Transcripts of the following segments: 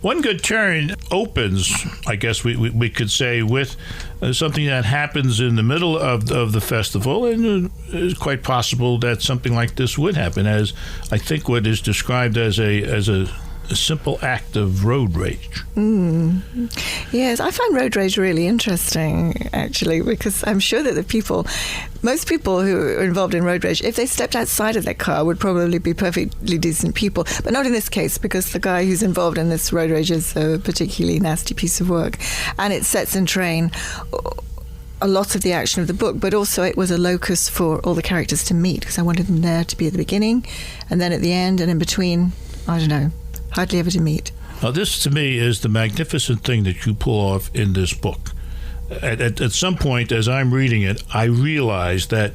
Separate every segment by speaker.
Speaker 1: One Good Turn opens, I guess we could say, with something that happens in the middle of the festival, and it's quite possible that something like this would happen, as I think what is described as a simple act of road rage.
Speaker 2: Yes, I find road rage really interesting, actually, because I'm sure that most people who are involved in road rage, if they stepped outside of their car, would probably be perfectly decent people. But not in this case, because the guy who's involved in this road rage is a particularly nasty piece of work. And it sets in train a lot of the action of the book, but also it was a locus for all the characters to meet, because I wanted them there to be at the beginning, and then at the end, and in between, I don't know, hardly ever to meet.
Speaker 1: Now, this to me is the magnificent thing that you pull off in this book. At some point, as I'm reading it, I realized that,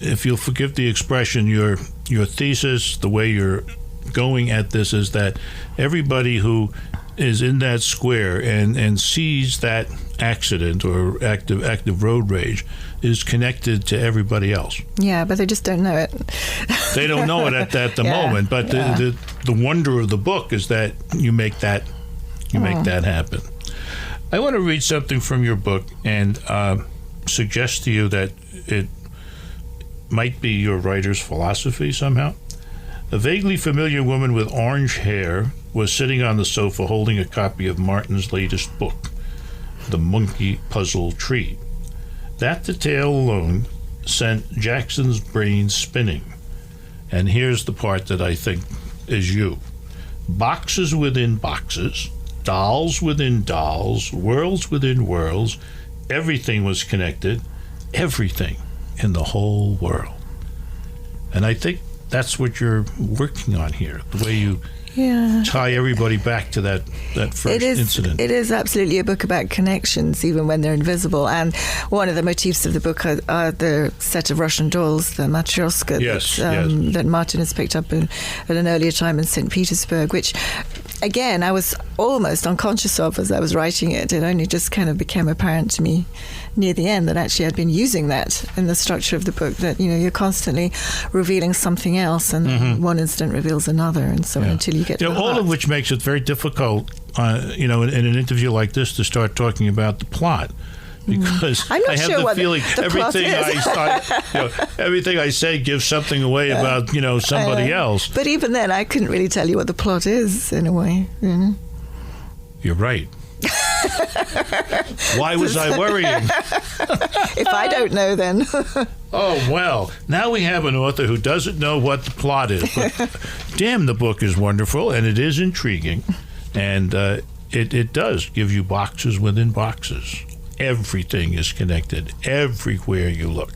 Speaker 1: if you'll forgive the expression, your thesis, the way you're going at this, is that everybody who is in that square and sees that accident or active road rage is connected to everybody else.
Speaker 2: Yeah, but they just don't know it.
Speaker 1: They don't know it at the moment, but the wonder of the book is that you make that happen. I want to read something from your book and suggest to you that it might be your writer's philosophy somehow. A vaguely familiar woman with orange hair was sitting on the sofa holding a copy of Martin's latest book, The Monkey Puzzle Tree. That detail alone sent Jackson's brain spinning. And here's the part that I think is you. Boxes within boxes, dolls within dolls, worlds within worlds, everything was connected, everything in the whole world. And I think that's what you're working on here, the way you tie everybody back to that first incident. It
Speaker 2: is absolutely a book about connections, even when they're invisible. And one of the motifs of the book are the set of Russian dolls, the Matryoshka, that Martin has picked up at an earlier time in St. Petersburg, which, again, I was almost unconscious of as I was writing it. It only just kind of became apparent to me near the end that actually I'd been using that in the structure of the book, that, you're constantly revealing something else, and one incident reveals another, and so on, until you get to the
Speaker 1: all
Speaker 2: heart.
Speaker 1: of which makes it very difficult, in an interview like this, to start talking about the plot. Because
Speaker 2: I'm not
Speaker 1: I have
Speaker 2: sure
Speaker 1: the feeling everything I say gives something away about somebody else.
Speaker 2: But even then, I couldn't really tell you what the plot is in a way.
Speaker 1: You're right. Why was I worrying?
Speaker 2: If I don't know, then.
Speaker 1: Oh, well, now we have an author who doesn't know what the plot is. But damn, the book is wonderful, and it is intriguing. And it does give you boxes within boxes. Everything is connected everywhere you look.